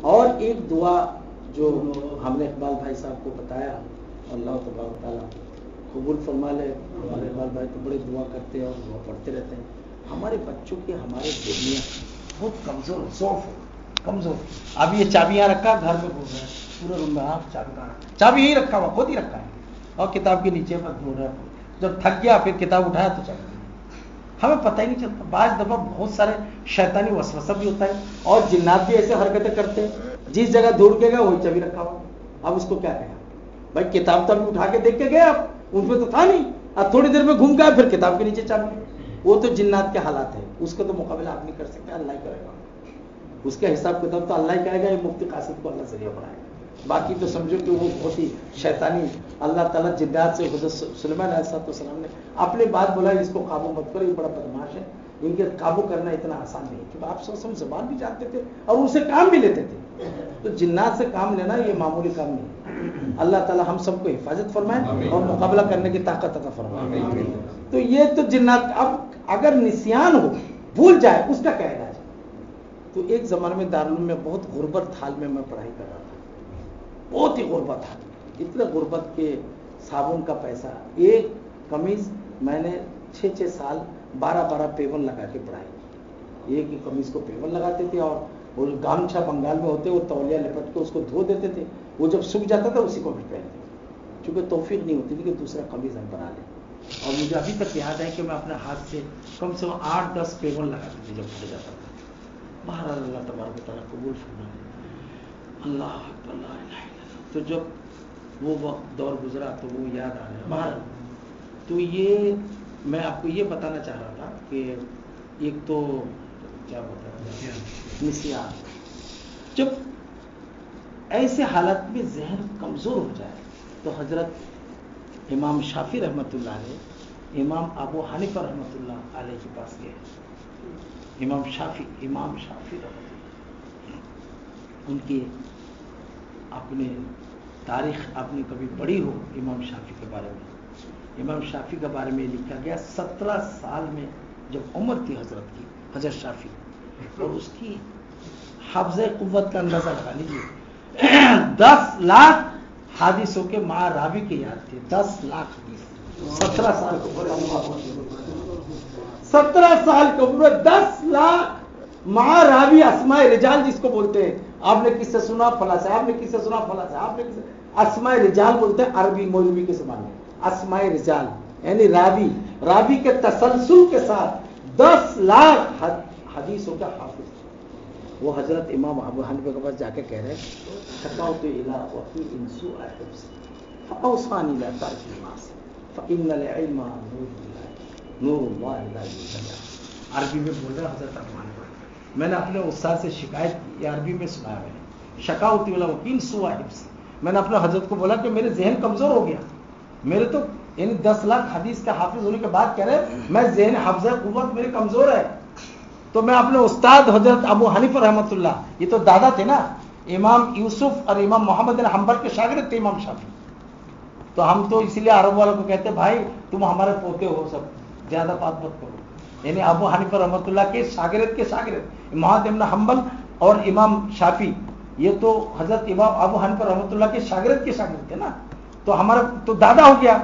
اور ایک دعا جو ہم نے اقبال بھائی صاحب کو بتایا، اللہ تبارک تعالیٰ قبول فرما لے. ہمارے اقبال بھائی تو بڑے دعا کرتے ہیں اور دعا پڑھتے رہتے ہیں. ہمارے بچوں کے ہمارے ذہنیت بہت کمزور، ضعف کمزور. اب یہ چابیاں رکھا گھر میں گھوم رہا ہے پورے روم میں، آپ چابی یہی رکھا ہوا، خود ہی رکھا ہے اور کتاب کے نیچے پر گھوم رہا ہے. جب تھک گیا پھر کتاب اٹھایا تو چابی ہمیں پتہ ہی نہیں چلتا. بعض دفعہ بہت سارے شیطانی وسوسہ بھی ہوتا ہے اور جنات بھی ایسے حرکتیں کرتے ہیں، جس جگہ دوڑ کے گئے وہی چابی رکھا ہوا. اب اس کو کیا کہا بھائی؟ کتاب تو ابھی اٹھا کے دیکھ کے گئے، اب ان پہ تو تھا نہیں، اب تھوڑی دیر میں گھوم گیا پھر کتاب کے نیچے چابی. وہ تو جنات کے حالات ہیں، اس کا تو مقابلہ آپ نہیں کر سکتے، اللہ ہی کرے گا. اس کا حساب کتاب تو اللہ ہی کرے گا. یہ مفتی قاسم کو اللہ ذریعہ بنائے گا. باقی تو سمجھو کہ وہ بہت ہی شیطانی اللہ تعالیٰ جنات سے حضرت سلیمان علیہ السلام نے اپنے بات بولا اس کو قابو مت کرو، یہ بڑا بدماش ہے، ان کے قابو کرنا اتنا آسان نہیں. کیونکہ آپ سب زبان بھی جانتے تھے اور ان سے کام بھی لیتے تھے. تو جنات سے کام لینا یہ معمولی کام نہیں. اللہ تعالیٰ ہم سب کو حفاظت فرمائے اور مقابلہ کرنے کی طاقت عطا فرمائے. تو یہ تو جنات. اب اگر نسیان ہو، بھول جائے، اس کا کیا علاج ہے؟ تو ایک زمانے میں دارالعلوم میں بہت غربت حال میں پڑھائی کر رہا تھا، بہت ہی غربت حال. اتنے غربت کے صابن کا پیسہ، ایک قمیض میں نے 6 سال 12 پیون لگا کے پڑھائی. ایک ہی قمیض کو پیون لگاتے تھے اور وہ گامچھا بنگال میں ہوتے وہ تولیہ لپٹ کے اس کو دھو دیتے تھے. وہ جب سوکھ جاتا تھا اسی کو بھی پہنتے تھے، چونکہ توفیق نہیں ہوتی تھی کہ دوسرا قمیض ہم بنا لیں. اور مجھے ابھی تک یاد ہے کہ میں اپنے ہاتھ سے کم سے کم 8-10 پیون لگاتے تھے جب پھٹ جاتا تھا. بہرحال اللہ تبارک و تعالیٰ قبول فرمائے. اللہ اکبر، لا الہ الا اللہ. تو جب وہ وقت دور گزرا تو وہ یاد آ رہا. بہرحال تو یہ میں آپ کو یہ بتانا چاہ رہا تھا کہ ایک تو کیا بتا رہا تھا، نسیان. جب ایسے حالت میں ذہن کمزور ہو جائے تو حضرت امام شافعی رحمۃ اللہ علیہ، امام ابو حنیفہ رحمۃ اللہ علیہ کے پاس گئے. امام شافعی رحمۃ اللہ، ان کی اپنے تاریخ آپ نے کبھی پڑھی ہو امام شافعی کے بارے میں؟ امام شافعی کے بارے میں لکھا گیا 17 سال میں جب عمر تھی حضرت کی، حضرت شافعی، اور اس کی حفظ قوت کا اندازہ لگا لیجیے. 10 لاکھ حدیثوں کے مع راوی کے یاد تھے. 10 لاکھ حدیث 17 سال کی عمر. 17 سال کی عمر میں 10 لاکھ مع راوی اسماء رجال جس کو بولتے ہیں. آپ نے کس سے سنا؟ فلاں سے. آپ نے کس سے سنا؟ فلاں سے. آپ نے کس سے؟ اسماء رجال بولتے ہیں عربی مولوی کے زبان میں. اسماء رجال یعنی راوی کے تسلسل کے ساتھ 10 لاکھ حدیثوں کا حافظ. وہ حضرت امام ابو حنیفہ کے پاس جا کے کہہ رہے ہیں شکوت الی وفی انسو احفظ فاوصانی لا ترک المعاصی فان العلم نور اللہ لا یضیع. عربی میں بول رہا حضرت ابو حنیفہ. میں نے اپنے استاد سے شکایت کی، یہ عربی میں سنایا میں نے، شکوت الی وفی انسو احفظ. میں نے اپنے حضرت کو بولا کہ میرے ذہن کمزور ہو گیا، میرے تو یعنی 10 لاکھ حدیث کا حافظ ہونے کے بعد کہہ رہے میں ذہن حفظ قوت میری کمزور ہے. تو میں اپنے استاد حضرت ابو حنیفہ رحمۃ اللہ، یہ تو دادا تھے نا، امام یوسف اور امام محمد بن حنبل کے شاگرد تھے امام شافعی. تو ہم تو اس لیے عرب والوں کو کہتے بھائی تم ہمارے پوتے ہو، سب زیادہ بات مت کرو. یعنی ابو حنیفہ رحمۃ اللہ کے شاگرد محمد بن حنبل اور امام شافعی، یہ تو حضرت امام ابو حنیفہ رحمۃ اللہ کے شاگرد تھے نا. تو ہمارا تو دادا ہو گیا،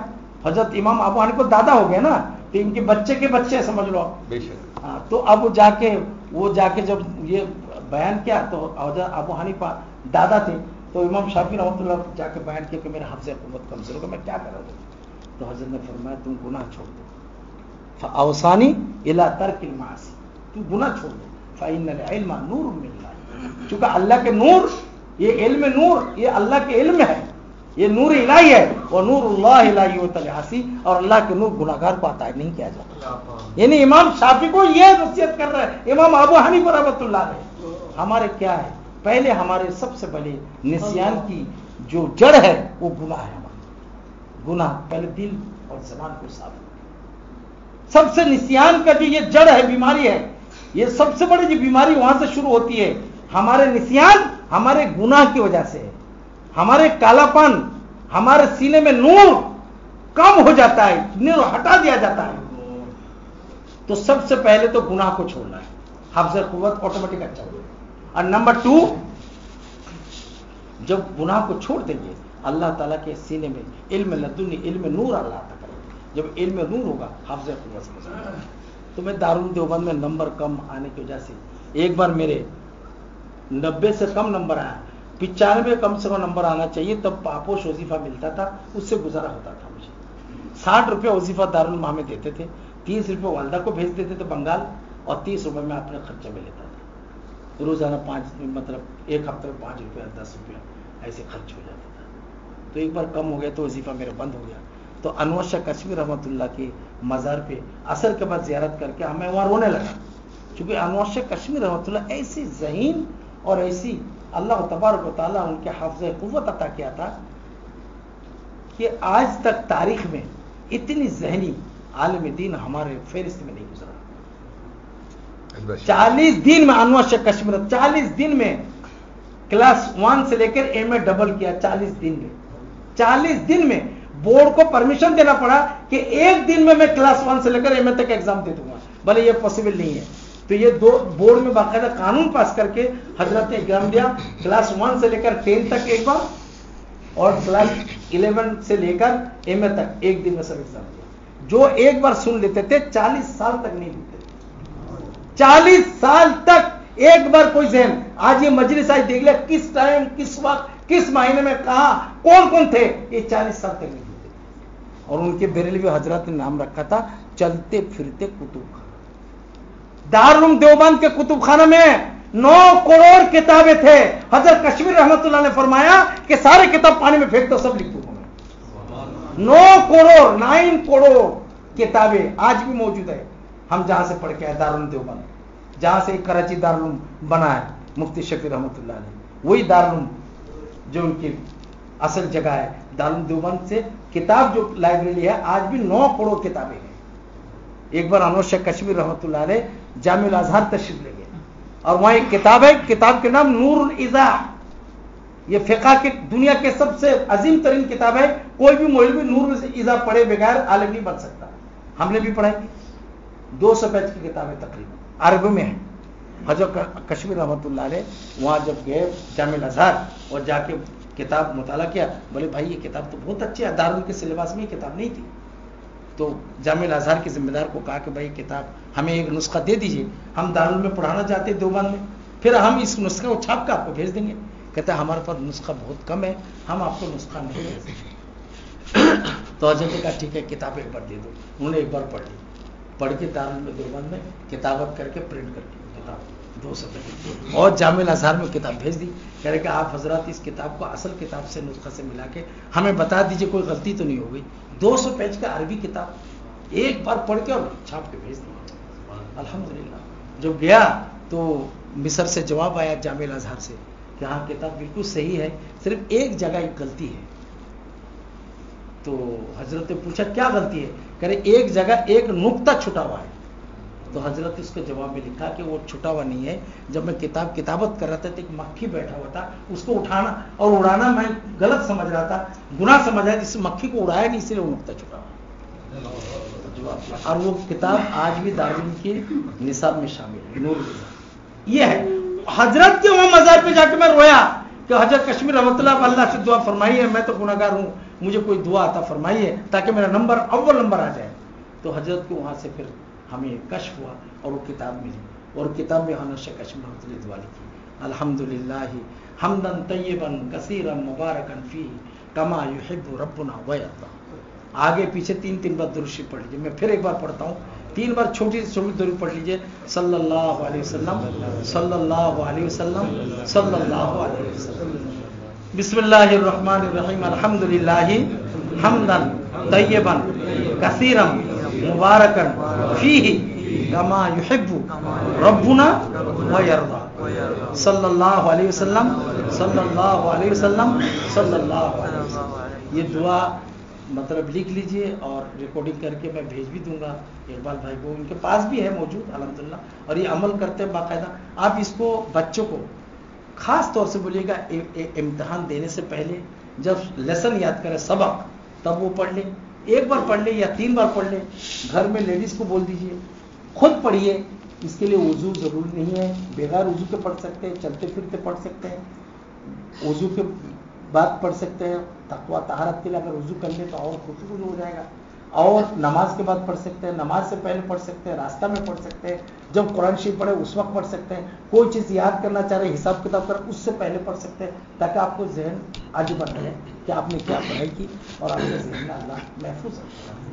حضرت امام ابو حنیفہ دادا ہو گئے نا، تو ان کے بچے کے بچے سمجھ لو. بے شک. ہاں تو اب وہ جا کے جب یہ بیان کیا تو حضرت ابو حنیفہ دادا تھے، تو امام شافعی رحمۃ اللہ جا کے بیان کیا کہ میرا حفظ قوت کمزور ہوگا، میں کیا کروں. تو حضرت نے فرمایا تم گناہ چھوڑ دو. فاوصانی الی ترک المعاصی، تم گناہ چھوڑ دو. فإن العلم نور من اللہ، چونکہ اللہ کے نور، یہ علم نور، یہ اللہ کے علم ہے، یہ نور الہی ہے. اور نور اللہ لا یؤتی العاصی، اور اللہ کے نور گناہگار کو عطا نہیں کیا جاتا. یعنی امام شافعی کو یہ نصیحت کر رہا ہے امام ابو حنیفہ رحمۃ اللہ علیہ. ہمارے کیا ہے؟ پہلے ہمارے سب سے بڑے نسیان کی جو جڑ ہے وہ گناہ ہے. ہمارا گناہ پہلے دل اور زبان کو صاف. سب سے نسیان کا جو یہ جڑ ہے، بیماری ہے، یہ سب سے بڑی جو بیماری وہاں سے شروع ہوتی ہے. ہمارے نسیان ہمارے گناہ کی وجہ سے ہے. ہمارے کالا پن، ہمارے سینے میں نور کم ہو جاتا ہے، نور ہٹا دیا جاتا ہے. تو سب سے پہلے تو گناہ کو چھوڑنا ہے، حفظ قوت آٹومیٹک اچھا ہوگا. اور نمبر 2 जब गुनाह को छोड़ देंगे अल्लाह ताला के सीने में इल्म लदुनी इल्म नूर अल्लाह आता करेगा। जब इल्म नूर होगा हाफ़िज़ कुरान। तो मैं दारुल देवबंद में नंबर कम आने की वजह से एक बार मेरे 90 से कम नंबर आया, 95 कम से कम नंबर आना चाहिए, तब पापोश वजीफा मिलता था, उससे गुजारा होता था मुझे। 60 रुपये वजीफा दारुल माह में देते थे, 30 रुपये वालदा को भेज देते थे बंगाल, और 30 रुपये मैं अपने खर्चे में लेता था। रोजाना 5 मतलब एक हफ्ते में 5 रुपया 10 रुपया ऐसे खर्च हो जाता था। तो एक बार कम हो गया तो वजीफा मेरा बंद हो गया। तो अनवर शाह कश्मीर रहमतुल्लाह के मज़ार पे असर के बाद ज़ियारत करके हमें वहाँ रोने लगा, क्योंकि अनवर शाह कश्मीर रहमतुल्लाह ऐसी ज़हीन और ऐसी अल्लाह तबारक व तआला उनके हाफ़िज़ क़ुव्वत अता किया था कि आज तक तारीख में इतनी ज़हनी आलिम दीन हमारे फहरिस्त में नहीं गुजरा। 40 दिन में अनवर शाह कश्मीर 40 दिन में क्लास 1 से लेकर एमए डबल किया। 40 दिन में 40 दिन में बोर्ड को परमिशन देना पड़ा कि एक दिन में मैं क्लास 1 से लेकर एमए तक एग्जाम दे दूंगा, भले ये पॉसिबल नहीं है। तो ये दो बोर्ड में बाकायदा कानून पास करके हजरत ने एग्जाम दिया, क्लास 1 से लेकर 10 तक एक बार, और क्लास 11 से लेकर एमए तक एक दिन में सब एग्जाम दिया। जो एक बार सुन लेते थे 40 साल तक नहीं लेते, 40 साल तक एक बार कोई जहन। आज ये मजलिस आज देख लिया किस टाइम किस वक्त किस महीने में कहा कौन कौन थे, ये 40 साल तक नहीं लेते। और उनके बेरेलवी हजरत ने नाम रखा था चलते फिरते कुतुब खाना। दारुल देवबंद के कुतुब खाना में 9 करोड़ किताबें थे। हजरत कश्मीर रहमतुल्लाह ने फरमाया कि सारे किताब पानी में फेंक दो, सब लिख दूंगा मैं। 9 करोड़ किताबें आज भी मौजूद है। हम जहां से पढ़ के आए दारुल देवबंद, जहां से कराची दारुल बना है मुफ्ती शफी रहमतुल्लाह ने, वही दारुल जो उनकी असल जगह है। दारुल देवबंद से किताब जो लाइब्रेरी है आज भी 9 करोड़ किताबें हैं। एक बार अनवर शाह कश्मीर रहमतुल्लाह ने जामिउल अज़हर तशरीफ ले गए, और वहां एक किताब है, किताब के नाम नूरुल इज़ा। ये फिक़ह की दुनिया के सबसे अजीम तरीन किताब है। कोई भी मौलवी नूरुल इज़ा पढ़े बगैर आलिम नहीं बन सकता। हमने भी पढ़ाई, 200 पेज की किताब है तकरीबन, अरबी में है। हजरत कश्मीर रहमतुल्लाह ने वहाँ जब गए जामिउल अज़हर और जाके किताब मुताला किया, बोले भाई ये किताब तो बहुत अच्छी है, दारुल के सिलेबस में ये किताब नहीं थी। तो जामिउल अज़हर के जिम्मेदार को कहा कि भाई किताब हमें एक नुस्खा दे दीजिए, हम दारुल में पढ़ाना चाहते हैं देवबंद में, फिर हम इस नुस्खे को छाप कर आपको भेज देंगे। कहते हैं हमारे पास नुस्खा बहुत कम है, हम आपको नुस्खा नहीं भेज देंगे। तो हजरत ने कहा ठीक है किताब एक बार दे दो। उन्होंने एक बार पढ़ ली, पढ़ के दारुल में देवबंद में किताबत करके प्रिंट करके किताब 200 पेज और जामिउल अज़हर में किताब भेज दी। कह रहे कि आप हजरत इस किताब को असल किताब से नुस्खा से मिला के हमें बता दीजिए कोई गलती तो नहीं हो गई। 200 पेज का अरबी किताब एक बार पढ़ के और छाप के भेज दी। अल्हम्दुलिल्लाह जब गया तो मिस्र से जवाब आया जामिउल अज़हर से कि हाँ किताब बिल्कुल सही है, सिर्फ एक जगह एक गलती है। तो हजरत ने पूछा क्या गलती है? कह रहे एक जगह एक नुक्ता छुटा हुआ है। तो हजरत उसके जवाब में लिखा कि वो छुटा हुआ नहीं है, जब मैं किताबत कर रहा था तो एक मक्खी बैठा हुआ था, उसको उठाना और उड़ाना मैं गलत समझ रहा था, गुनाह समझ रहा था, इस मक्खी को उड़ाया नहीं इसलिए वो नुक्ता छुटा हुआ। और वो किताब आज भी दारुल की निसाब में शामिल है, नूर। ये है हजरत के वहां मज़ार पे जाके मैं रोया कि हजरत कश्मीर रहमतुल्लाह अल्लाह से दुआ फरमाइए, मैं तो गुनाहगार हूं, मुझे कोई दुआ अता फरमाइए ताकि मेरा नंबर अव्वल नंबर आ जाए। तो हजरत के वहां से फिर हमें कश्फ हुआ और वो किताब मिली, और किताब में अनवर शाह कश्मीर रहमतुल्लाह दुआ लिखी, अल्हम्दुलिल्लाह हम्दन तय्यबन कसीरन मुबारकन फी कमा युहिब्बु रब्बुना व यर्दा। आगे पीछे 3-3 बार दुरूद शरीफ पढ़ लीजिए। मैं फिर एक बार पढ़ता हूँ, 3 बार छोटी से छोटी दुरूद पढ़ लीजिए। सल्लल्लाहु अलैहि वसल्लम, सल्लल्लाहु अलैहि वसल्लम, सल्लल्लाहु अलैहि वसल्लम। बिस्मिल्लाहिर रहमानिर रहीम, अल्हम्दुलिल्लाहि हम्दन तय्यबन कसीरन मुबारकन फीही कमा युहिब्बु रब्बुना व यर्दा। सल्लल्लाहु अलैहि वसल्लम, सल्लल्लाहु अलैहि वसल्लम, सल्लल्लाहु अलैहि वसल्लम। ये दुआ मतलब लिख लीजिए और रिकॉर्डिंग करके मैं भेज भी दूंगा इकबाल भाई को, उनके पास भी है मौजूद अल्हम्दुलिल्लाह, और ये अमल करते हैं बाकायदा। आप इसको बच्चों को खास तौर से बोलिएगा इम्तिहान देने से पहले जब लेसन याद करें सबक, तब वो पढ़ ले, एक बार पढ़ ले या 3 बार पढ़ ले। घर में लेडीज को बोल दीजिए खुद पढ़िए। इसके लिए वजू जरूरी नहीं है, बेगार वजू के पढ़ सकते हैं, चलते फिरते पढ़ सकते हैं। वजू के बाद पढ़ सकते हैं, तकवा तहारत के लिए अगर वजू कर ले तो और खुशबू हो जाएगा, और नमाज के बाद पढ़ सकते हैं, नमाज से पहले पढ़ सकते हैं, रास्ता में पढ़ सकते हैं, जब कुरान शरीफ पढ़े उस वक्त पढ़ सकते हैं, कोई चीज़ याद करना चाह रहे हिसाब किताब कर उससे पहले पढ़ सकते हैं, ताकि आपको जहन आगे बढ़ रहे कि आपने क्या पढ़ाई की और आपके जहन में अल्लाह महफूज है।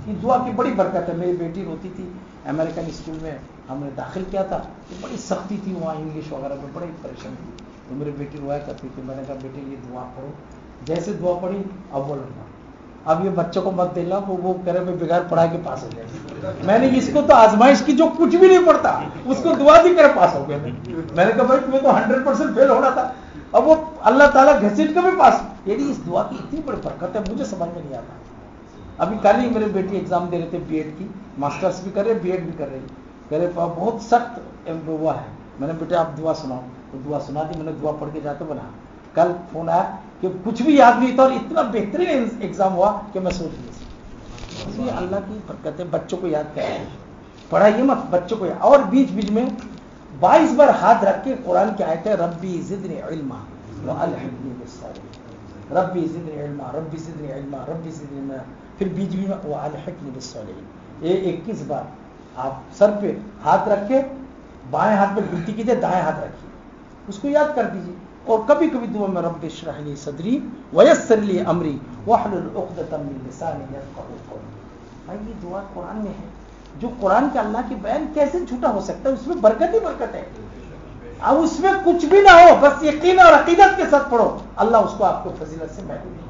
ये दुआ की बड़ी बरकत है। मेरी बेटी रोती थी, अमेरिकन स्कूल में हमने दाखिल किया था, तो बड़ी सख्ती थी वहाँ, इंग्लिश वगैरह में बड़ी परेशानी थी, तो मेरी बेटी रोया करती थी। मैंने कहा बेटी ये दुआ पढ़ो, जैसे दुआ पढ़ी अव्वल होना। अब ये बच्चों को मत देना, वो कह रहे मैं बिगाड़ पढ़ा के पास हो गया। मैंने इसको तो आजमाइश की, जो कुछ भी नहीं पढ़ता उसको दुआ दी कर पास हो गया। मैंने कहा भाई तुम्हें तो 100% फेल होना था, अब वो अल्लाह ताला घसीट के भी पास। यानी इस दुआ की इतनी बड़ी बरकत है, मुझे समझ में नहीं आता। अभी कल ही मेरे बेटी एग्जाम दे रहे थे बीएड की, मास्टर्स भी कर रहे, बीएड भी कर रही, कह रहे बहुत सख्त हुआ है। मैंने बेटे आप दुआ सुनाओ, तो दुआ सुना दी। मैंने दुआ पढ़ के जाते बना, कल फोन आया कि कुछ भी याद नहीं था और इतना बेहतरीन एग्जाम हुआ कि मैं सोच नहीं सकता। इसलिए अल्लाह की बरकत है, बच्चों को याद करें, पढ़ाइए मत, बच्चों को याद। और बीच बीच में 22 बार हाथ रख के कुरान की आयत है, रब्बी ज़िदनी इल्मा व अलहिक़नी बिस्सालिहीन, रब्बी ज़िदनी इल्मा, रब्बी ज़िदनी इल्मा, रब्बी ज़िदनी इल्मा, फिर बीच बीच में व अलहिक़नी बिस्सालिहीन। ये 21 बार आप सर पे हाथ रख के बाएं हाथ पे गिनती कीजिए, दाएं हाथ रखिए, उसको याद कर दीजिए। और कभी कभी दुआ में रब्बि इश्रह ली सदरी वयस्सिर ली अमरी वहलुल उक़दतम मिन लिसानी यफ़क़हू क़ौली। भाई ये दुआ कुरान में है, जो कुरान के अल्लाह की बयान कैसे झूठा हो सकता है, उसमें बरकत ही बरकत है। अब उसमें कुछ भी ना हो, बस यकीन और अकीदत के साथ पढ़ो, अल्लाह उसको आपको फजीलत से महफूज